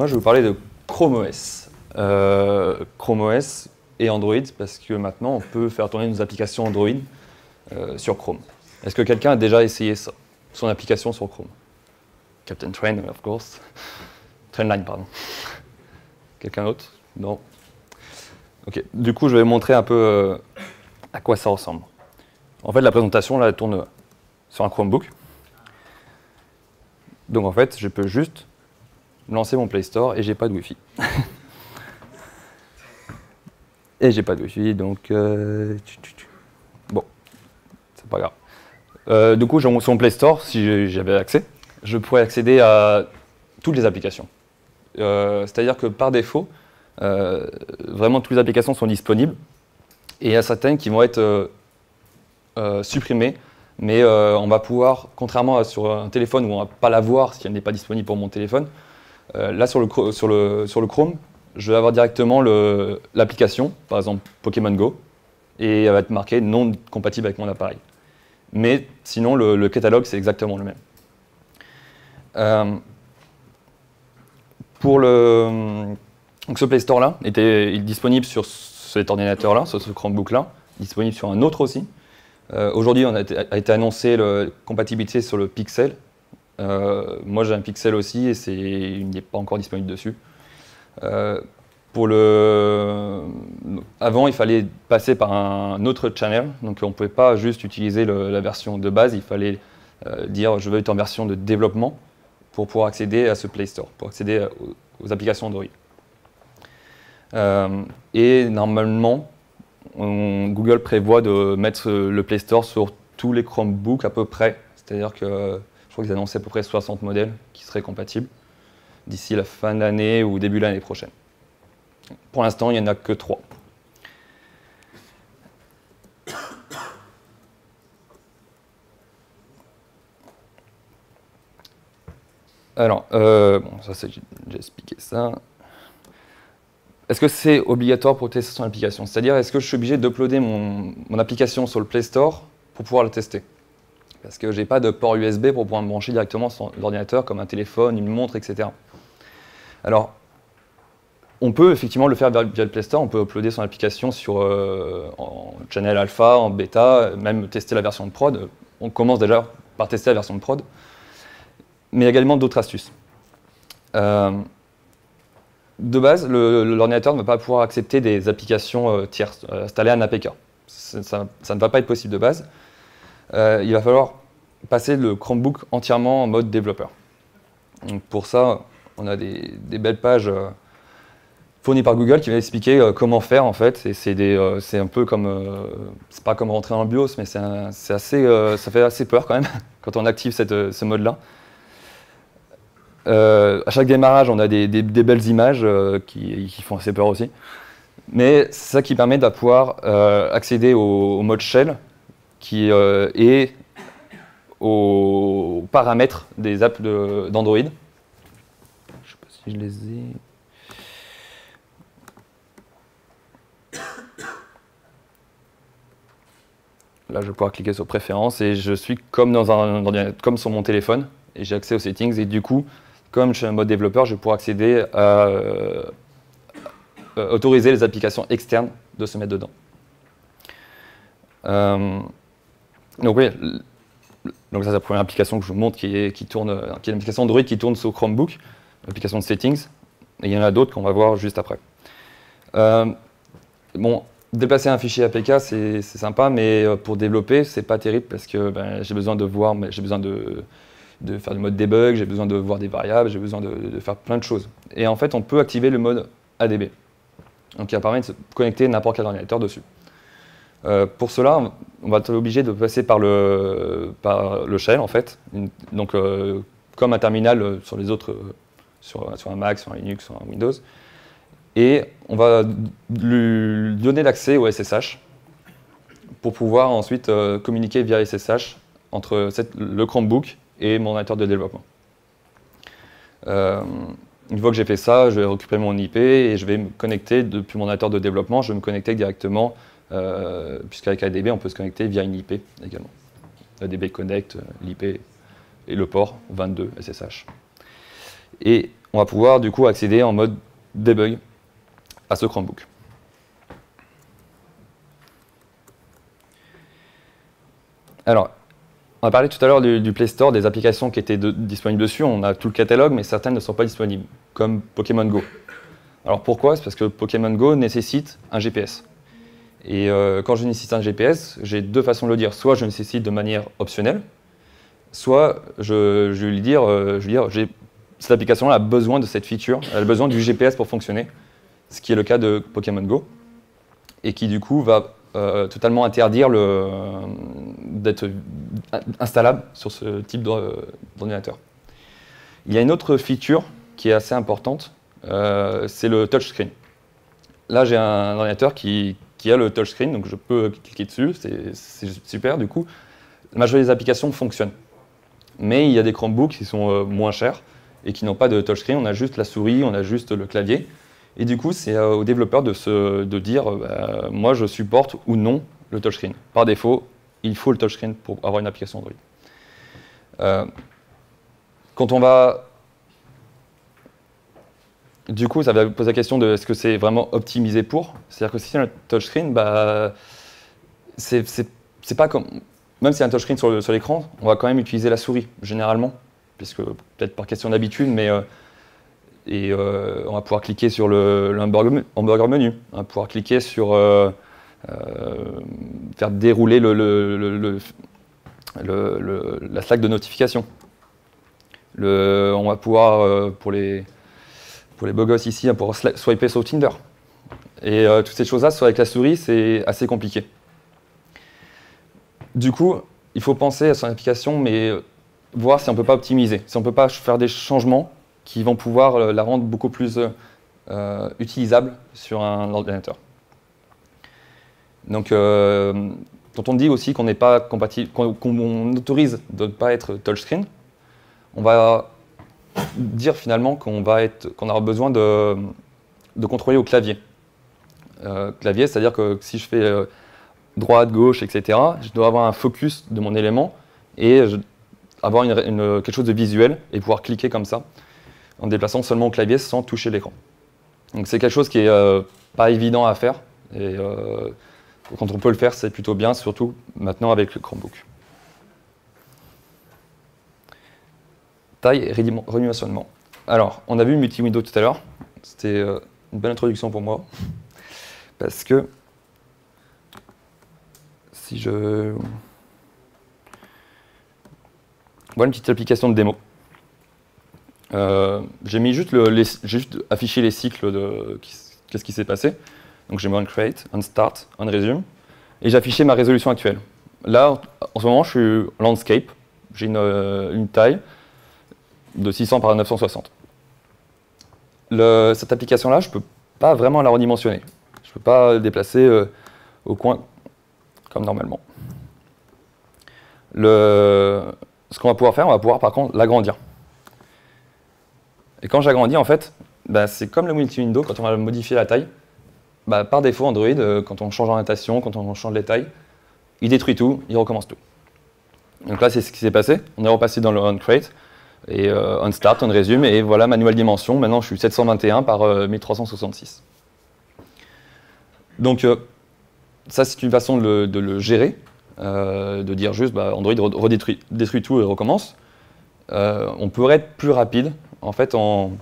Moi, je vais vous parler de Chrome OS. Chrome OS et Android, parce que maintenant, on peut faire tourner nos applications Android sur Chrome. Est-ce que quelqu'un a déjà essayé ça, son application sur Chrome? Captain Train, of course. Trainline, pardon. Quelqu'un d'autre? Non. Ok. Du coup, je vais montrer un peu à quoi ça ressemble. En fait, la présentation, là, elle tourne sur un Chromebook. Donc, en fait, je peux juste lancer mon Play Store et j'ai pas de Wi-Fi. Et j'ai pas de Wi-Fi, donc bon, c'est pas grave. Du coup, sur mon Play Store, si j'avais accès, je pourrais accéder à toutes les applications. C'est-à-dire que par défaut, vraiment toutes les applications sont disponibles et il y a certaines qui vont être supprimées, mais on va pouvoir, contrairement à sur un téléphone où on ne va pas la voir si elle n'est pas disponible pour mon téléphone, là sur le Chrome, je vais avoir directement l'application, par exemple Pokémon Go, et elle va être marquée non compatible avec mon appareil. Mais sinon, le catalogue, c'est exactement le même. Donc ce Play Store-là il est disponible sur cet ordinateur-là, sur ce Chromebook-là, disponible sur un autre aussi. Aujourd'hui, a été annoncé la compatibilité sur le Pixel. Moi, j'ai un Pixel aussi et il n'est pas encore disponible dessus. Avant, il fallait passer par un autre channel, donc on ne pouvait pas juste utiliser la version de base, il fallait dire je veux être en version de développement pour pouvoir accéder à ce Play Store, pour accéder aux applications Android. Et normalement, Google prévoit de mettre le Play Store sur tous les Chromebooks à peu près, c'est-à-dire que je crois qu'ils annonçaient à peu près 60 modèles qui seraient compatibles d'ici la fin de l'année ou début de l'année prochaine. Pour l'instant, il n'y en a que 3. Alors, bon, ça c'est, j'ai expliqué ça. Est-ce que c'est obligatoire pour tester son application? C'est-à-dire, est-ce que je suis obligé d'uploader mon application sur le Play Store pour pouvoir la tester? Parce que je n'ai pas de port USB pour pouvoir me brancher directement sur l'ordinateur, comme un téléphone, une montre, etc. Alors, on peut effectivement le faire via le Play Store, on peut uploader son application en channel alpha, en bêta, même tester la version de prod. On commence déjà par tester la version de prod. Mais il y a également d'autres astuces. De base, l'ordinateur ne va pas pouvoir accepter des applications tierces, installer un APK. Ça ne va pas être possible de base. Il va falloir passer le Chromebook entièrement en mode développeur. Donc pour ça, on a des belles pages fournies par Google qui va expliquer comment faire en fait. C'est un peu comme, c'est pas comme rentrer dans le BIOS, mais ça fait assez peur quand même quand on active ce mode-là. À chaque démarrage, on a des belles images qui font assez peur aussi. Mais c'est ça qui permet de pouvoir accéder au mode shell et aux paramètres des apps d'Android. Je ne sais pas si je les ai. Là, je vais pouvoir cliquer sur préférences et je suis comme comme sur mon téléphone et j'ai accès aux settings et du coup, comme je suis en mode développeur, je vais pouvoir accéder à autoriser les applications externes de se mettre dedans. Donc oui, donc ça c'est la première application que je vous montre qui est une application Android qui tourne sur Chromebook, l'application de settings, et il y en a d'autres qu'on va voir juste après. Bon, déplacer un fichier APK c'est sympa, mais pour développer c'est pas terrible parce que j'ai besoin de voir, j'ai besoin de faire du mode debug, j'ai besoin de voir des variables, j'ai besoin de faire plein de choses. Et en fait, on peut activer le mode ADB. Donc, qui va permettre de se connecter n'importe quel ordinateur dessus. Pour cela, on va être obligé de passer par le shell, en fait. Donc, comme un terminal sur les autres, sur un Mac, sur un Linux, sur un Windows. Et on va lui donner l'accès au SSH pour pouvoir ensuite communiquer via SSH entre le Chromebook et mon ordinateur de développement. Une fois que j'ai fait ça, je vais récupérer mon IP et je vais me connecter depuis mon ordinateur de développement. Je vais me connecter directement, puisqu'avec ADB, on peut se connecter via une IP également. ADB Connect, l'IP et le port 22 SSH. Et on va pouvoir du coup accéder en mode debug à ce Chromebook. Alors, on a parlé tout à l'heure du Play Store, des applications qui étaient disponibles dessus. On a tout le catalogue, mais certaines ne sont pas disponibles, comme Pokémon Go. Alors pourquoi? C'est parce que Pokémon Go nécessite un GPS. Et quand je nécessite un GPS, j'ai deux façons de le dire. Soit je nécessite de manière optionnelle, soit je vais lui dire, cette application-là a besoin de cette feature, elle a besoin du GPS pour fonctionner, ce qui est le cas de Pokémon Go, et qui du coup va totalement interdire d'être installable sur ce type d'ordinateur. Il y a une autre feature qui est assez importante, c'est le touchscreen. Là, j'ai un ordinateur qui a le touchscreen, donc je peux cliquer dessus, c'est super du coup. La majorité des applications fonctionnent. Mais il y a des Chromebooks qui sont moins chers et qui n'ont pas de touchscreen, on a juste la souris, on a juste le clavier. Et du coup, c'est aux développeurs de dire moi je supporte ou non le touchscreen. Par défaut, il faut le touchscreen pour avoir une application Android. Quand on va... Du coup, ça va poser la question de est-ce que c'est vraiment optimisé pour? C'est-à-dire que si c'est un touchscreen, c'est pas comme... Même si c'est un touchscreen sur l'écran, on va quand même utiliser la souris, généralement, puisque peut-être par question d'habitude, mais on va pouvoir cliquer sur le hamburger menu, on va pouvoir cliquer sur faire dérouler la slack de notification. On va pouvoir, pour les beaux gosses ici, on va pouvoir swiper sur Tinder. Et toutes ces choses-là, avec la souris, c'est assez compliqué. Du coup, il faut penser à son application, mais voir si on ne peut pas optimiser, si on ne peut pas faire des changements qui vont pouvoir la rendre beaucoup plus utilisable sur un ordinateur. Donc, quand on dit aussi qu'on n'est pas compatible, qu'on autorise de ne pas être touchscreen, on va dire finalement qu'on aura besoin de contrôler au clavier. Clavier, c'est-à-dire que si je fais droite, gauche, etc., je dois avoir un focus de mon élément et avoir quelque chose de visuel et pouvoir cliquer comme ça en déplaçant seulement au clavier sans toucher l'écran. Donc c'est quelque chose qui est pas évident à faire et quand on peut le faire, c'est plutôt bien, surtout maintenant avec le Chromebook. Taille et redimensionnement. Alors, on a vu multi-window tout à l'heure. C'était une bonne introduction pour moi parce que si je... Voilà une petite application de démo. J'ai juste affiché les cycles de qu'est-ce qui s'est passé. Donc j'ai mis on create, on start, on resume. Et j'ai affiché ma résolution actuelle. Là, en ce moment, je suis landscape. J'ai une taille de 600 par 960. Cette application-là, je ne peux pas vraiment la redimensionner. Je ne peux pas la déplacer au coin comme normalement. Ce qu'on va pouvoir faire, on va pouvoir par contre l'agrandir. Et quand j'agrandis, en fait, c'est comme le multi-window, quand on va modifier la taille, par défaut, Android, quand on change l'orientation, quand on change les tailles, il détruit tout, il recommence tout. Donc là, c'est ce qui s'est passé. On est repassé dans le onCreate, et onStart, onResume, et voilà ma nouvelle dimension. Maintenant, je suis 721 par 1366. Donc, ça, c'est une façon de le gérer, de dire juste Android détruit tout et recommence. On pourrait être plus rapide, en fait, en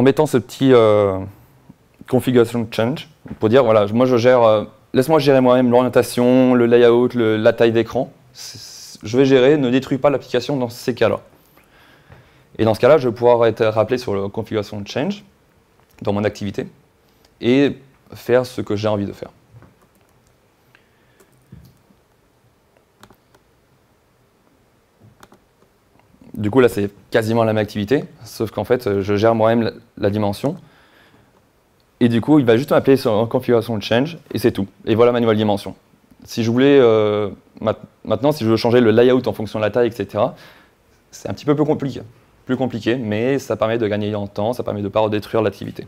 mettant ce petit configuration change pour dire voilà, moi je gère, laisse-moi gérer moi-même l'orientation, le layout, la taille d'écran. Je vais gérer, ne détruis pas l'application dans ces cas-là. Et dans ce cas-là, je vais pouvoir être rappelé sur le configuration change dans mon activité et faire ce que j'ai envie de faire. Du coup, là, c'est quasiment la même activité, sauf qu'en fait, je gère moi-même la dimension. Et du coup, il va juste m'appeler sur configuration change, et c'est tout. Et voilà ma nouvelle dimension. Si je voulais, maintenant, si je veux changer le layout en fonction de la taille, etc., c'est un petit peu plus compliqué, mais ça permet de gagner en temps, ça permet de ne pas redétruire l'activité.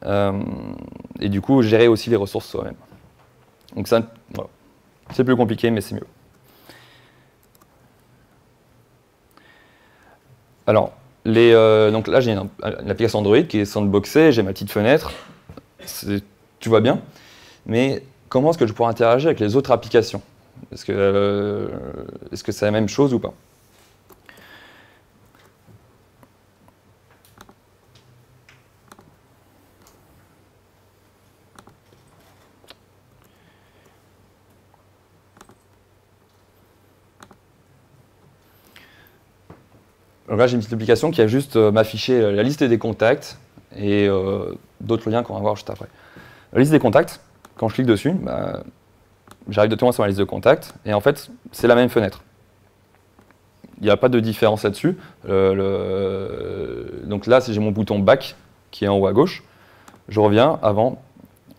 Et du coup, gérer aussi les ressources soi-même. Donc ça, voilà. C'est plus compliqué, mais c'est mieux. Alors, donc là, j'ai une application Android qui est sandboxée, j'ai ma petite fenêtre, tu vois bien, mais comment est-ce que je pourrais interagir avec les autres applications? Est-ce que c'est la même chose ou pas? Donc là, j'ai une petite application qui va juste m'afficher la liste des contacts et d'autres liens qu'on va voir juste après. La liste des contacts, quand je clique dessus, bah, j'arrive directement sur ma liste de contacts et en fait, c'est la même fenêtre. Il n'y a pas de différence là-dessus. Donc là, si j'ai mon bouton Back qui est en haut à gauche, je reviens avant.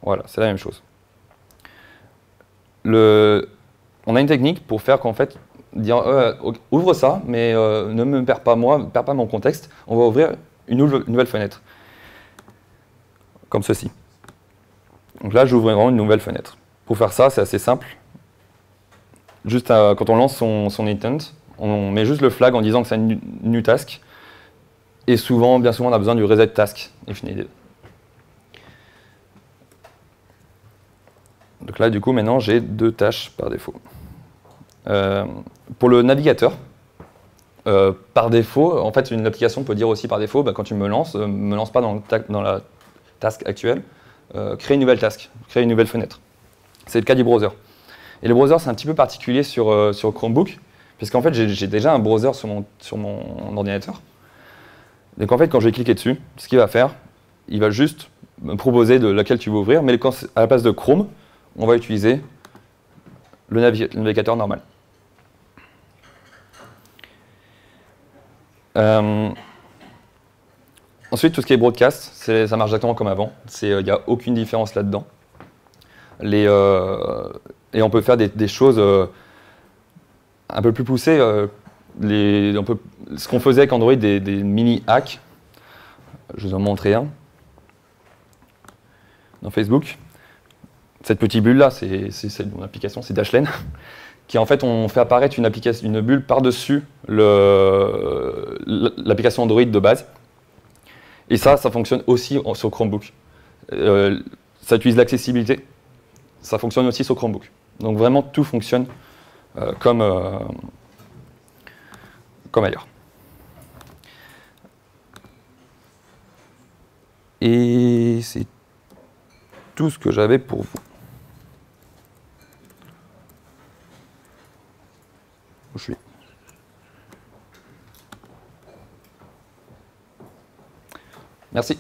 Voilà, c'est la même chose. On a une technique pour faire qu'en fait, dire ouvre ça, mais ne me perds pas moi, ne perds pas mon contexte. On va ouvrir une nouvelle fenêtre, comme ceci. Donc là, j'ouvre vraiment une nouvelle fenêtre. Pour faire ça, c'est assez simple. Juste quand on lance son intent, on met juste le flag en disant que c'est une new task. Et souvent, bien souvent, on a besoin du reset task. Donc là, du coup, maintenant, j'ai 2 tâches par défaut. Pour le navigateur, par défaut, en fait, une application peut dire aussi par défaut, bah, quand tu me lance pas dans la task actuelle, crée une nouvelle task, crée une nouvelle fenêtre. C'est le cas du browser. Et le browser, c'est un petit peu particulier sur Chromebook, puisqu'en fait, j'ai déjà un browser sur mon ordinateur. Donc en fait, quand je vais cliquer dessus, ce qu'il va faire, il va juste me proposer de laquelle tu veux ouvrir, mais à la place de Chrome, on va utiliser le navigateur normal. Ensuite, tout ce qui est broadcast, ça marche exactement comme avant. Il n'y a aucune différence là-dedans. Et on peut faire des choses un peu plus poussées. Ce qu'on faisait avec Android, des mini-hacks. Je vous en montrer un. Dans Facebook. Cette petite bulle-là, c'est mon application, c'est Dashlane, qui en fait, on fait apparaître une bulle par-dessus l'application Android de base. Et ça fonctionne aussi sur Chromebook. Ça utilise l'accessibilité. Ça fonctionne aussi sur Chromebook. Donc vraiment, tout fonctionne comme ailleurs. Et c'est tout ce que j'avais pour vous. Où je suis. Merci.